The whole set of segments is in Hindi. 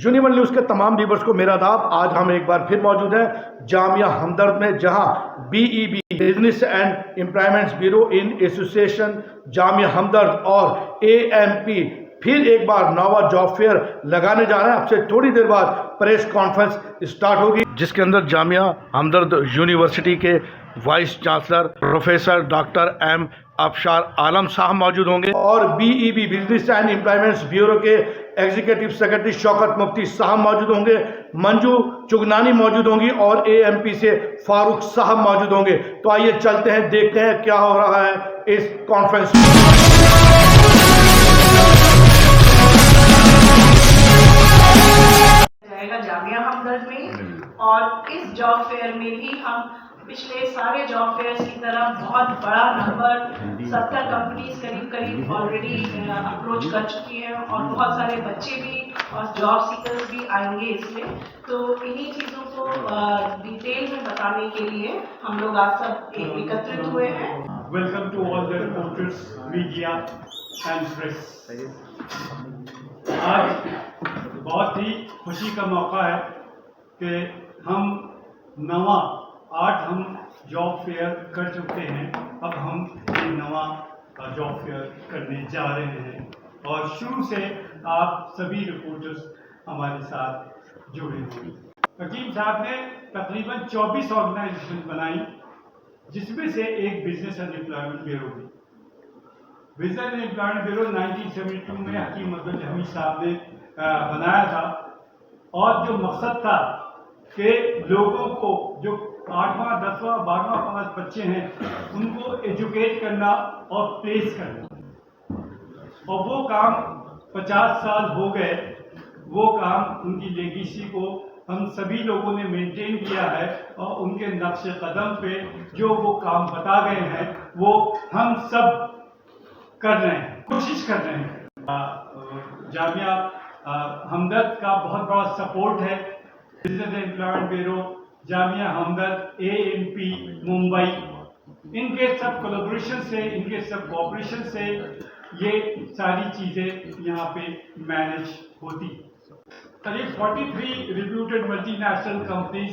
यूनिवर्सल न्यूज़ के तमाम व्यूवर्स को मेरा आदाब। आज हम एक बार फिर मौजूद हैं जामिया हमदर्द में, जहां BEB business and employment bureau in association Jamia Hamdard और AMP फिर एक बार नवा जॉब फेयर लगाने जा रहे हैं। अब से थोड़ी देर बाद प्रेस कॉन्फ्रेंस स्टार्ट होगी, जिसके अंदर जामिया हमदर्द यूनिवर्सिटी के vice chancellor professor doctor M अफशार आलम साहब मौजूद होंगे और BEB business and employment bureau के एग्जीक्यूटिव सेक्रेटरी शौकत मुफ्ती साहब मौजूद होंगे, मंजू चुगनानी मौजूद होंगी और AMP से फारूक साहब मौजूद होंगे। तो आइए चलते हैं, देखते हैं क्या हो रहा है इस कॉन्फ्रेंस जाएगा जामिया हमदर्द में। और इस जॉब फेयर में भी हम पिछले सारे जॉब फेयर्स की तरह बहुत बड़ा नंबर 70 कंपनीज करीब ऑलरेडी अप्रोच कर चुकी हैं और बहुत सारे बच्चे भी और जॉब सीकर्स भी आएंगे इसमें। तो इन्हीं चीज़ों को डिटेल में बताने के लिए हम लोग आज सब एकत्रित हुए हैं। Welcome to all the reporters, media and press. आज बहुत ही खुशी का मौका है कि हम 8 हम जॉब फेयर कर चुके हैं। अब हम ये नवा जॉब फेयर करने जा रहे हैं और शुरू से आप सभी रिपोर्टर्स हमारे साथ जुड़े हुए। हकीम साहब ने तकरीबन 24 ऑर्गेनाइजेशन बनाई, जिसमें से एक बिजनेस एंड एम्प्लॉयमेंट ब्यूरो भी। बिजनेस एंड एम्प्लॉयमेंट ब्यूरो 1972 में हकीम अब्दुल हमीद साहब ने बनाया था और जो मकसद था कि लोगों को जो 8वां 10वां 12वां पास बच्चे हैं उनको एजुकेट करना और प्लेस करना। और वो काम 50 साल हो गए, वो काम उनकी लेगेसी को हम सभी लोगों ने मेंटेन किया है और उनके नक्शे कदम पे जो वो काम बता गए हैं वो हम सब कर रहे हैं, कोशिश कर रहे हैं। जामिया हमदर्द का बहुत बड़ा सपोर्ट है। बिजनेस एम्प्लॉयमेंट ब्यूरो, जामिया हमदर्द, AMP मुंबई, इनके सब कोलैबोरेशन से, इनके सब कोऑपरेशन से ये सारी चीज़ें यहाँ पे मैनेज होती। करीब 43 रिप्यूटेड मल्टीनेशनल कंपनीज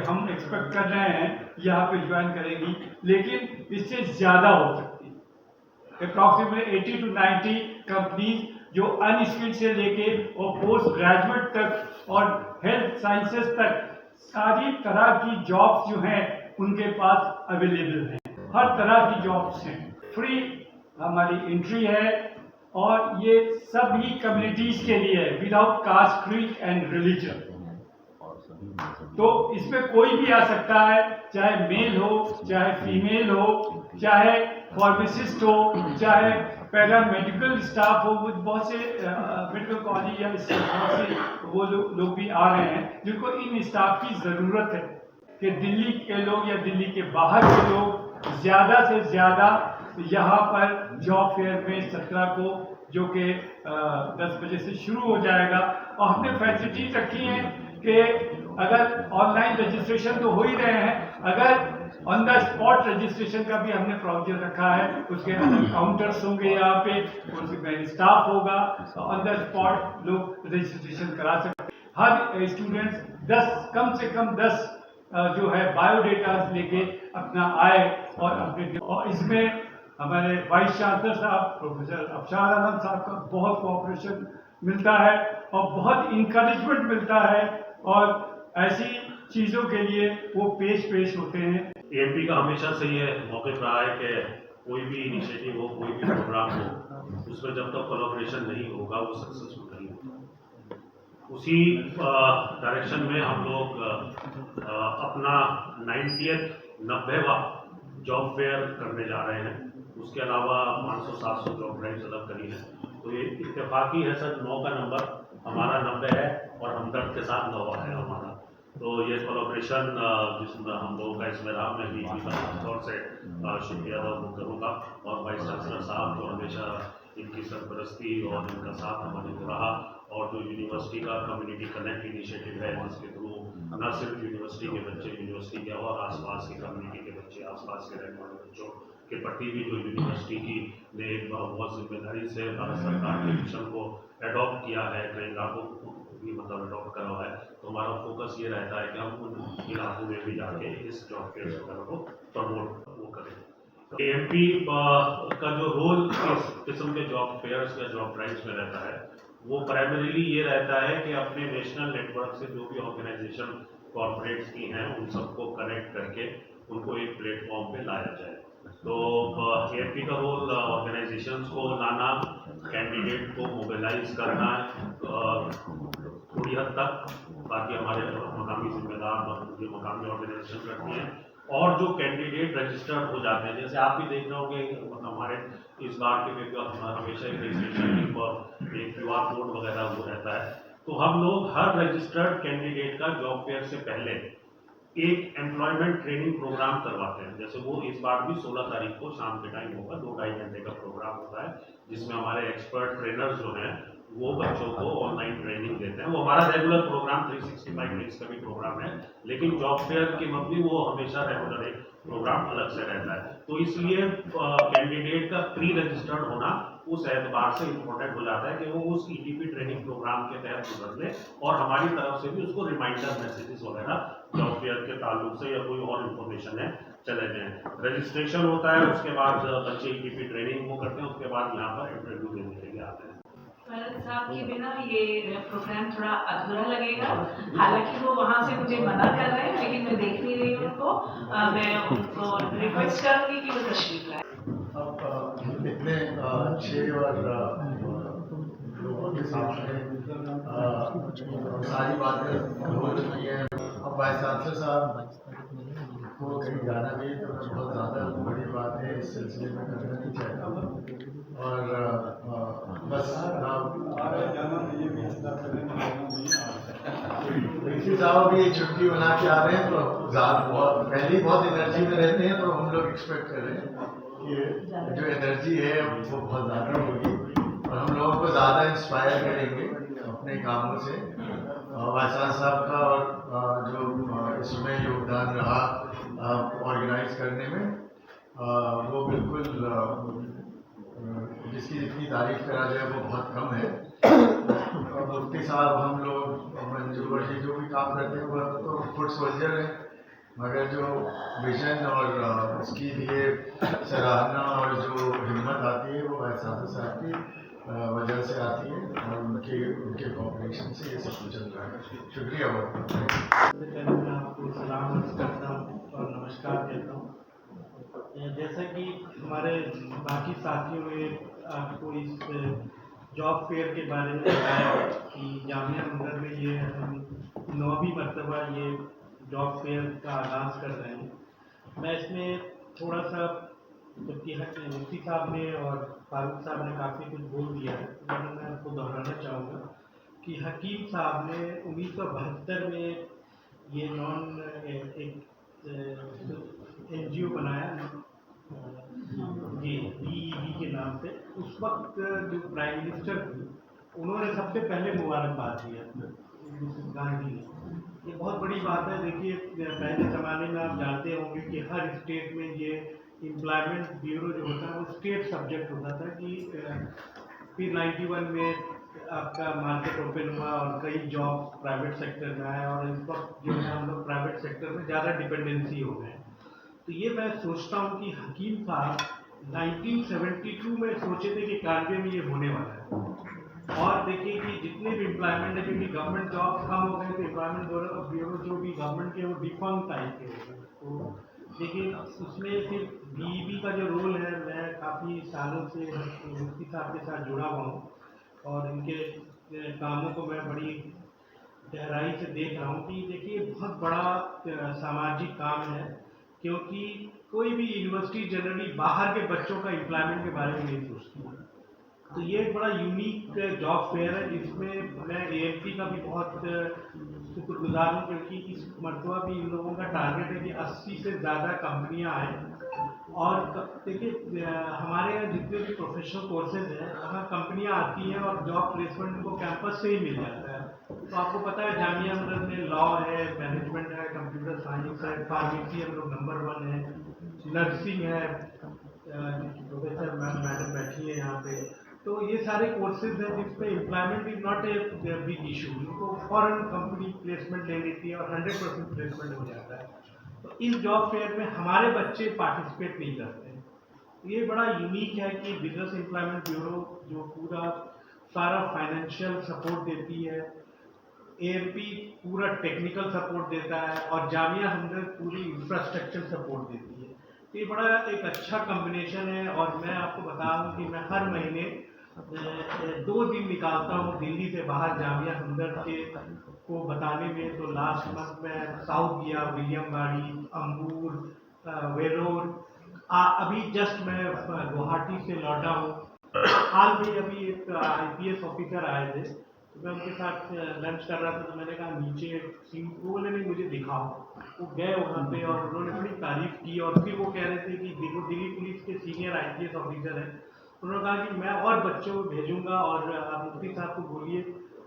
हम एक्सपेक्ट कर रहे हैं यहाँ पे ज्वाइन करेगी, लेकिन इससे ज़्यादा हो सकती है। अप्रॉक्सीमेटली 80 to 90 कंपनीज जो अनस्किल्ड से लेके और पोस्ट ग्रेजुएट तक और हेल्थ साइंसेस तक सारी तरह की जॉब्स जो हैं उनके पास अवेलेबल हैं। हर तरह की जॉब्स हैं, फ्री हमारी एंट्री है और ये सभी कम्युनिटीज के लिए है, without caste, creed and religion. तो इसमें कोई भी आ सकता है, चाहे मेल हो, चाहे फीमेल हो, चाहे फार्मासिस्ट हो, चाहे पैरामेडिकल स्टाफ हो। बहुत से मेडिकल कॉलेज या बहुत से वो लोग भी आ रहे हैं जिनको इन स्टाफ की ज़रूरत है कि दिल्ली के लोग या दिल्ली के बाहर के लोग ज़्यादा से ज़्यादा यहाँ पर जॉब फेयर में 17 को, जो कि 10 बजे से शुरू हो जाएगा। और हमने फैसिलिटीज रखी हैं कि अगर ऑनलाइन रजिस्ट्रेशन तो हो ही रहे हैं, अगर ऑन द स्पॉट रजिस्ट्रेशन का भी हमने प्रोविजन रखा है। उसके अंदर काउंटर्स होंगे, यहाँ पे उसमें स्टाफ होगा, ऑन द स्पॉट लोग रजिस्ट्रेशन करा सकते हैं। हर स्टूडेंट्स कम से कम 10 जो है बायोडेटा लेके अपना आए और इसमें हमारे वाइस चांसलर साहब प्रोफेसर अफशार आलम साहब का बहुत कोऑपरेशन मिलता है और बहुत इंकरेजमेंट मिलता है और ऐसी चीज़ों के लिए वो पेश होते हैं। AMP का हमेशा से ये मौके पर आया है कि कोई भी इनिशिएटिव हो, कोई भी प्रोग्राम हो, उसमें जब तक कोलैबोरेशन नहीं होगा वो सक्सेसफुल नहीं होगा। उसी डायरेक्शन में हम लोग अपना 90वां जॉब फेयर करने जा रहे हैं। उसके अलावा 500-700 जॉब ड्राइव्स अलग करी हैं। तो ये इत्तेफाकी है सर, 9 का नंबर हमारा 90 है और हमदर्द के साथ 9 है हमारा। तो ये कोलैबोरेशन जिसमें हम लोगों का इसमें राम में भी तौर से शुक्रिया अदा करूँगा और वाइस चांसलर साहब जो हमेशा इनकी सरपरस्ती और इनका साथ हमारे को रहा, और जो यूनिवर्सिटी का कम्युनिटी कनेक्ट इनिशिएटिव है जिसके थ्रू न सिर्फ यूनिवर्सिटी के बच्चे, यूनिवर्सिटी के और आसपास की कम्युनिटी के बच्चे, आसपास के रहने वाले बच्चों के प्रति भी जो यूनिवर्सिटी की ने बहुत जिम्मेदारी से भारत सरकार के मिशन को एडॉप्ट किया है, कई इलाकों को भी मतलब एडॉप्ट करा हुआ है, तो हमारा फोकस ये रहता है कि हम उन इलाकों में भी जाके इस जॉब फेयर वगैरह को प्रमोट वो करें। एएमपी का जो रोल इस किस्म के जॉब फेयर्स या जॉब ड्राइव्स में रहता है वो प्राइमरीली ये रहता है कि अपने नेशनल नेटवर्क से जो भी ऑर्गेनाइजेशन कॉर्पोरेट्स की हैं उन सबको कनेक्ट करके उनको एक प्लेटफॉर्म पे लाया जाए। तो एएमपी का रोल ऑर्गेनाइजेशंस को लाना, कैंडिडेट को मोबिलाइज करना थोड़ी हद तक, बाकी हमारे मकामी जिम्मेदार जो मकामी ऑर्गेनाइजेशन करती हैं, और जो कैंडिडेट रजिस्टर्ड हो जाते हैं, जैसे आप भी देख रहे होंगे हमारे इस बार के हमेशा एक रजिस्ट्रेशन पर एक QR कोड वगैरह वो रहता है, तो हम लोग हर रजिस्टर्ड कैंडिडेट का जॉब फेयर से पहले एक एम्प्लॉयमेंट ट्रेनिंग प्रोग्राम करवाते हैं। जैसे वो इस बार भी 16 तारीख को शाम के टाइम होगा, 2-2.5 घंटे का प्रोग्राम होता है, जिसमें हमारे एक्सपर्ट ट्रेनर्स जो हैं वो बच्चों को ऑनलाइन ट्रेनिंग देते हैं। वो हमारा रेगुलर प्रोग्राम 365 डेज का भी प्रोग्राम है, लेकिन जॉब फेयर के मबनी वो हमेशा रेगुलर एक प्रोग्राम अलग से रहता है। तो इसलिए कैंडिडेट का प्री रजिस्टर्ड होना उस एतबार से इम्पोर्टेंट हो जाता है कि वो उस ईटीपी ट्रेनिंग प्रोग्राम के तहत गुजर ले, और हमारी तरफ से भी उसको रिमाइंडर मैसेजेस वगैरह जॉब फेयर के ताल्लुक से या कोई और इन्फॉर्मेशन है चले जाएं। रजिस्ट्रेशन होता है, उसके बाद बच्चे ईटीपी ट्रेनिंग वो करते हैं, उसके बाद यहाँ पर इंटरव्यू देने के लिए आते हैं। भरत साहब के बिना ये प्रोग्राम थोड़ा अधूरा लगेगा, हालांकि वो वहाँ से मुझे मना कर रहे हैं, लेकिन मैं देख नहीं रही हूँ उनको। मैं उनको रिक्वेस्ट करूँगी कि वो तशरीफ लाए। अब इतने अच्छे और लोगों के सामने सारी बातें हो चुकी हैं। अब वाइस चांसलर साहब को कहीं जाना भी तो बहुत ज़्यादा बड़ी बात है, इस सिलसिले में करना नहीं चाहिए। और बस ऋषि साहब भी छुट्टी बना के आ रहे हैं, तो बहुत पहले ही बहुत एनर्जी में रहते हैं, तो हम लोग एक्सपेक्ट कर रहे हैं कि जो एनर्जी है वो बहुत ज़्यादा होगी और हम लोगों को ज़्यादा इंस्पायर करेंगे अपने कामों से। वाइस चांसलर साहब का और जो इसमें योगदान रहा ऑर्गेनाइज करने में, वो बिल्कुल जिसकी जितनी तारीफ करा जाए वो बहुत कम है। और मुफ्ती साहब, हम लोग मंजूर जी जो भी काम करते हैं वो तो फुट सोल्जर है, मगर जो विजन और उसकी लिए सराहना और जो हिम्मत आती है वो वाइस चांसलर साहब की वजह से आती है और उनके कॉपरेशन से ये सब कुछ चल रहा है। शुक्रिया बहुत बहुत। मैं आपको सलाम करता हूँ और नमस्कार कहता हूँ। जैसा कि हमारे बाकी साथियों ने आपको इस जॉब फेयर के बारे में बताया कि जामिया हमदर्द में ये हम 9वीं मरतबा ये जॉब फेयर का आगाज़ कर रहे हैं। मैं इसमें थोड़ा सा, जबकि मुफ्ती साहब ने और फारूक साहब ने काफ़ी कुछ बोल दिया है, लेकिन मैं आपको दोहराना चाहूँगा कि हकीम साहब ने 1972 में ये NGO बनाया जी BEB के नाम से। उस वक्त जो प्राइम मिनिस्टर थे उन्होंने सबसे पहले मुबारकबाद दिया गांधी ने। ये बहुत बड़ी बात है। देखिए, पहले ज़माने में आप जानते होंगे कि हर स्टेट में ये एम्प्लॉयमेंट ब्यूरो जो होता है वो स्टेट सब्जेक्ट होता था कि फिर 91 में आपका मार्केट ओपन हुआ और कई जॉब प्राइवेट सेक्टर में आए और इस वक्त जो है हम लोग प्राइवेट सेक्टर में ज़्यादा डिपेंडेंसी हो गए। तो ये मैं सोचता हूँ कि हकीम साहब 1972 में सोचे थे कि 91 में ये होने वाला है। और देखिए कि जितने भी एम्प्लॉयमेंट है, क्योंकि गवर्नमेंट जॉब कम हो गए तो एम्प्लॉयमेंट ब्यूरो जो भी गवर्नमेंट के वो डिफॉल्ट टाइप के हो गए। तो देखिए उसमें फिर BEB का जो रोल है, मैं काफ़ी सालों से मुफ्ती साहब के साथ जुड़ा हुआ हूँ और इनके कामों को मैं बड़ी गहराई से देख रहा हूँ कि देखिए बहुत बड़ा सामाजिक काम है, क्योंकि कोई भी यूनिवर्सिटी जनरली बाहर के बच्चों का एम्प्लॉयमेंट के बारे में नहीं सोचती है। तो ये एक बड़ा यूनिक जॉब फेयर है जिसमें मैं AMP का भी बहुत शुक्रगुजार हूँ, क्योंकि इस मरतबा भी इन लोगों का टारगेट है कि 80 से ज़्यादा कंपनियाँ आएँ। और देखिए हमारे यहाँ जितने भी प्रोफेशनल कोर्सेज हैं वहाँ कंपनियाँ आती हैं और जॉब प्लेसमेंट उनको कैंपस से ही मिल जाता है। तो आपको पता है जामिया हमदर्द में लॉ है, मैनेजमेंट है, कंप्यूटर साइंस है, फार्मेसी हम लोग नंबर 1 है, नर्सिंग है, प्रोफेसर मैडम बैठी है यहाँ पे, तो ये सारे कोर्सेज हैं जिसमें employment is not a big issue, इनको फॉरेन कंपनी प्लेसमेंट ले लेती है और 100% प्लेसमेंट हो जाता है। तो इस जॉब फेयर में हमारे बच्चे पार्टिसिपेट नहीं करते हैं। ये बड़ा यूनिक है कि बिजनेस एम्प्लॉयमेंट ब्यूरो जो पूरा सारा फाइनेंशियल सपोर्ट देती है, एएमपी पूरा टेक्निकल सपोर्ट देता है और जामिया हमदर्द पूरी इंफ्रास्ट्रक्चर सपोर्ट देती है। तो ये बड़ा एक अच्छा कॉम्बिनेशन है। और मैं आपको बता दूं कि मैं हर महीने 2 दिन निकालता हूँ दिल्ली से बाहर जामिया हमदर्द के को बताने में। तो लास्ट मंथ में साउथ गया, विलियमवाड़ी, अंबूर, वेलोर, अभी जस्ट मैं गुवाहाटी से लौटा हूँ। हाल में अभी एक IPS ऑफिसर आए थे, तो मैं उनके साथ लंच कर रहा था, तो मैंने कहा नीचे सीन, वो बोले नहीं मुझे दिखाओ। वो गए वहाँ पे और उन्होंने बड़ी तारीफ की और फिर वो कह रहे थे कि देखो दिल्ली पुलिस के सीनियर IPS ऑफिसर हैं। उन्होंने कहा कि मैं और बच्चों को भेजूंगा और आप मुफ्ती साहब को बोलिए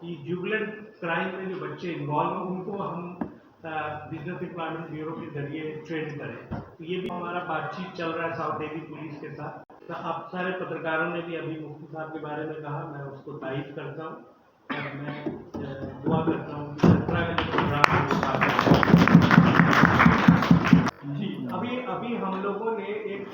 कि जुगलेंट क्राइम में जो बच्चे इन्वॉल्व हैं उनको हम बिजनेस एम्प्लॉयमेंट ब्यूरो के जरिए ट्रेन करें। तो ये भी हमारा बातचीत चल रहा है साउथ दिल्ली पुलिस के साथ। तो आप सारे पत्रकारों ने भी अभी मुफ्ती साहब के बारे में कहा, मैं उसको तारीफ करता हूँ और मैं दुआ करता हूँ कि जी। अभी हम लोगों ने एक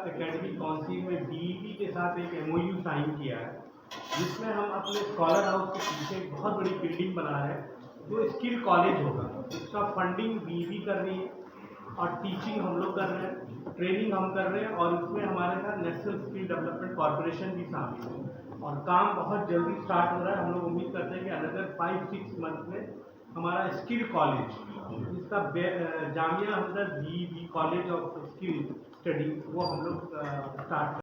एकेडमिक काउंसिल में BEP के साथ एक MOU साइन किया है, जिसमें हम अपने स्कॉलर हाउस के पीछे एक बहुत बड़ी बिल्डिंग बना रहे हैं जो स्किल कॉलेज होगा। इसका फंडिंग BEP कर रही है और टीचिंग हम लोग कर रहे हैं, ट्रेनिंग हम कर रहे हैं और इसमें हमारे साथ नेशनल स्किल डेवलपमेंट कॉर्पोरेशन भी शामिल है और काम बहुत जल्दी स्टार्ट हो रहा है। हम लोग उम्मीद करते हैं कि अनदर 5-6 मंथ में हमारा स्किल कॉलेज, जिसका जामिया हमदर्द BEP college of skill study, वो हम लोग स्टार्ट